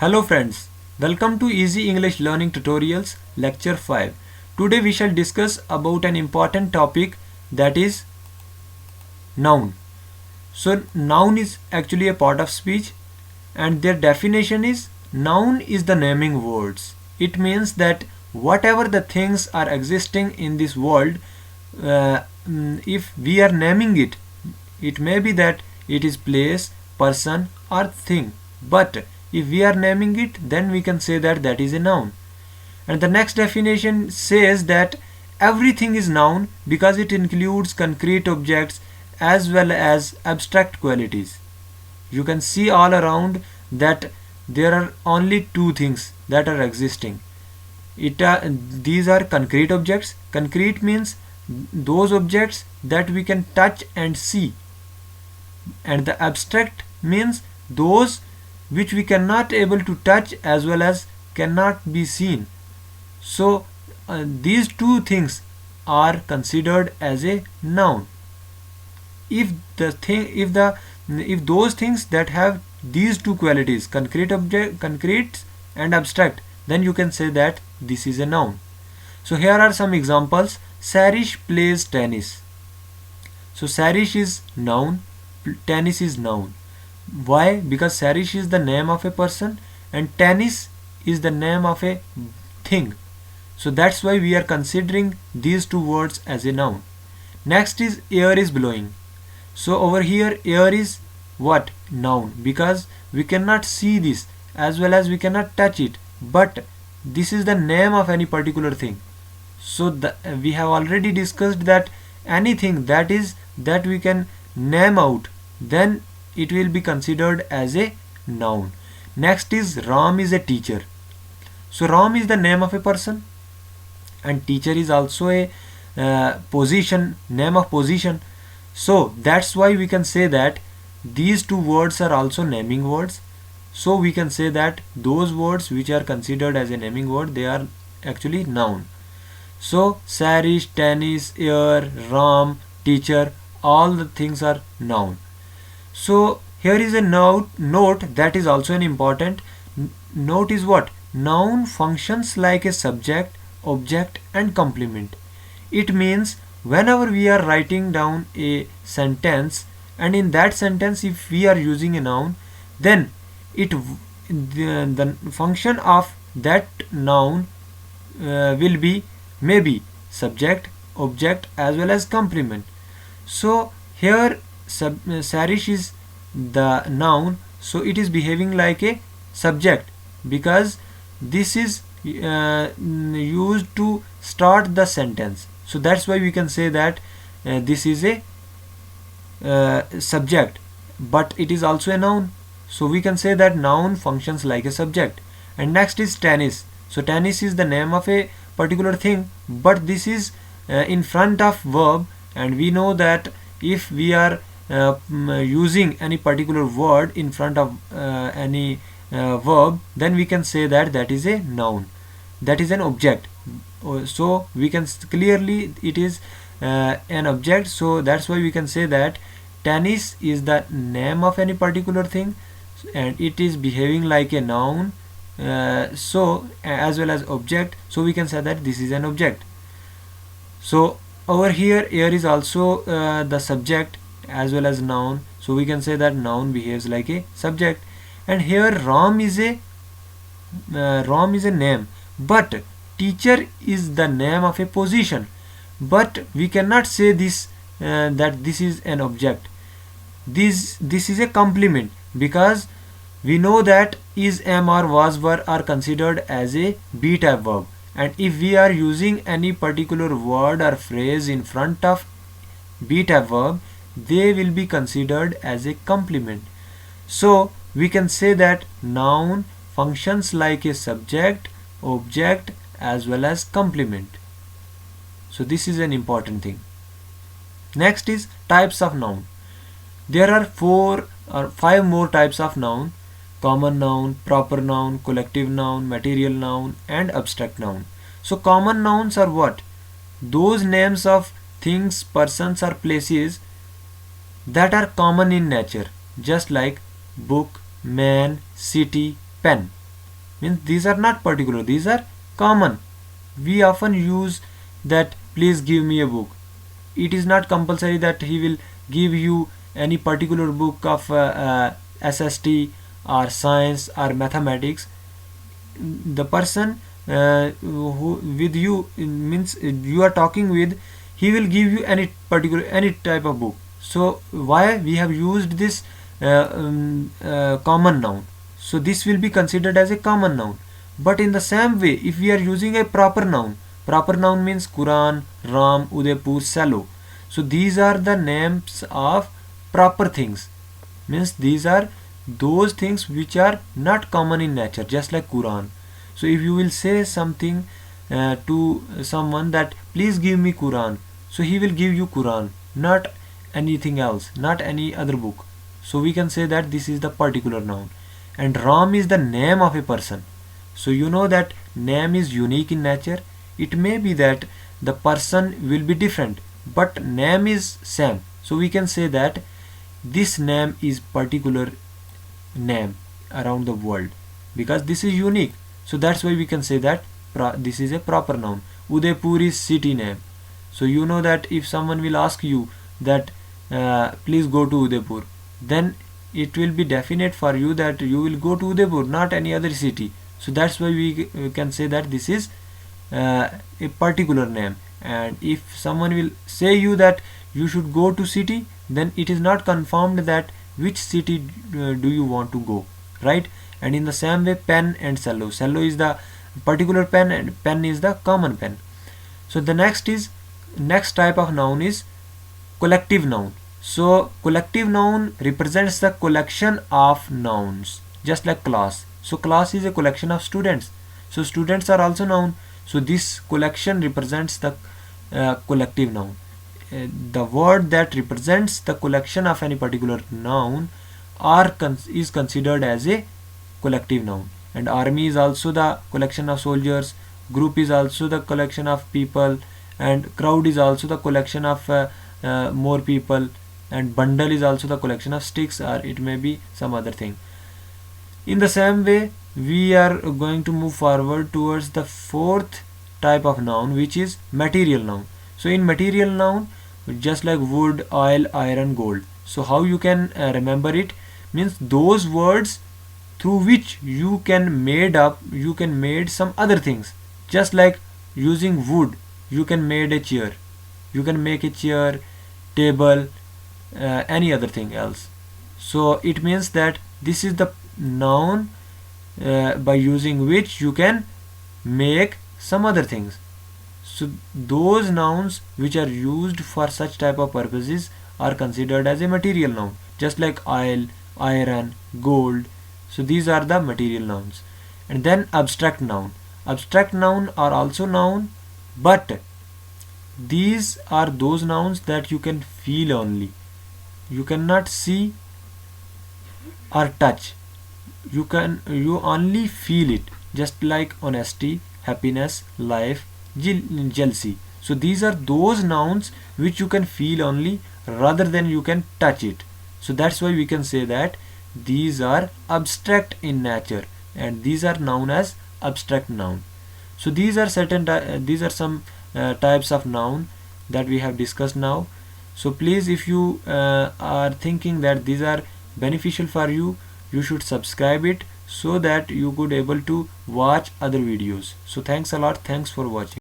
Hello friends, welcome to Easy English Learning Tutorials Lecture 5. Today we shall discuss about an important topic, that is noun. So noun is actually a part of speech, and their definition is noun is the naming words. It means that whatever the things are existing in this world, if we are naming it, it may be that it is place, person or thing, but if we are naming it, then we can say that that is a noun. And the next definition says that everything is noun because it includes concrete objects as well as abstract qualities. You can see all around that there are only two things that are existing. These are concrete objects. Concrete means those objects that we can touch and see, and the abstract means those which we cannot able to touch as well as cannot be seen. So these two things are considered as a noun. If those things that have these two qualities, concrete and abstract, then you can say that this is a noun. So here are some examples. Sarish plays tennis. So Sarish is noun, tennis is noun. Why? Because Sarish is the name of a person and tennis is the name of a thing. So that's why we are considering these two words as a noun. Next is air is blowing. So over here air is what? Noun, because we cannot see this as well as we cannot touch it, but this is the name of any particular thing. So we have already discussed that anything that we can name out, then it will be considered as a noun. Next is Ram is a teacher. So Ram is the name of a person and teacher is also a position, name of position. So that's why we can say that these two words are also naming words. So we can say that those words which are considered as a naming word, they are actually noun. So Sarish, tennis, air, Ram, teacher, all the things are noun. So here is a note that is also an important note is what? Noun functions like a subject, object and complement. It means whenever we are writing down a sentence, and in that sentence if we are using a noun, then the function of that noun will be maybe subject, object as well as complement. So here Sarish is the noun, so it is behaving like a subject because this is used to start the sentence. So that's why we can say that this is a subject, but it is also a noun. So we can say that noun functions like a subject. And next is tennis. So tennis is the name of a particular thing, but this is in front of verb, and we know that if we are using any particular word in front of any verb, then we can say that that is a noun, that is an object. So we can clearly it is an object. So that's why we can say that tennis is the name of any particular thing and it is behaving like a noun, so as well as object. So we can say that this is an object. So over here air is also the subject as well as noun, so we can say that noun behaves like a subject. And here Ram is a name, but teacher is the name of a position, but we cannot say this that this is an object. This is a complement because we know that is, am or was, were are considered as a be type verb, and if we are using any particular word or phrase in front of be type verb, they will be considered as a complement. So we can say that noun functions like a subject, object as well as complement. So this is an important thing. Next is types of noun. There are 4 or 5 more types of noun: common noun, proper noun, collective noun, material noun and abstract noun. So common nouns are what? Those names of things, persons or places that are common in nature, just like book, man, city, pen. means these are not particular, these are common. We often use that please give me a book. It is not compulsory that he will give you any particular book of SST or science or mathematics. The person who with you means you are talking with, he will give you any type of book. So why we have used this common noun? So this will be considered as a common noun. But in the same way, if we are using a proper noun means Quran, Ram, Udaipur, Salo. So these are the names of proper things, means these are those things which are not common in nature, just like Quran. So if you will say something to someone that please give me Quran, so he will give you Quran, not anything else, not any other book. So we can say that this is the particular noun. And Ram is the name of a person. So you know that name is unique in nature. It may be that the person will be different, but name is same. So we can say that this name is particular name around the world because this is unique. So that's why we can say that this is a proper noun. Udaipur is city name. So you know that if someone will ask you that please go to Udaipur, then it will be definite for you that you will go to Udaipur, not any other city. So that's why we can say that this is a particular name. And if someone will say you that you should go to city, then it is not confirmed that which city do you want to go, right? And in the same way, pen and cello. Cello is the particular pen and pen is the common pen. So the next type of noun is collective noun. So collective noun represents the collection of nouns, just like class. So class is a collection of students. So students are also noun. So this collection represents the collective noun. The word that represents the collection of any particular noun is considered as a collective noun. And army is also the collection of soldiers, group is also the collection of people, and crowd is also the collection of more people, and bundle is also the collection of sticks, or it may be some other thing. In the same way, we are going to move forward towards the fourth type of noun, which is material noun. So in material noun, just like wood, oil, iron, gold. So how you can remember it means those words through which you can made some other things. Just like using wood, you can made a chair, you can make a chair, table, any other thing else. So it means that this is the noun by using which you can make some other things. So those nouns which are used for such type of purposes are considered as a material noun, just like oil, iron, gold. So these are the material nouns. And then abstract noun. Abstract noun are also noun, but these are those nouns that you can feel only. You cannot see or touch. You only feel it, just like honesty, happiness, life, jealousy. So these are those nouns which you can feel only rather than you can touch it. So that's why we can say that these are abstract in nature, and these are known as abstract noun. So these are some types of noun that we have discussed now. So please, if you are thinking that these are beneficial for you, you should subscribe it so that you could able to watch other videos. So thanks a lot. Thanks for watching.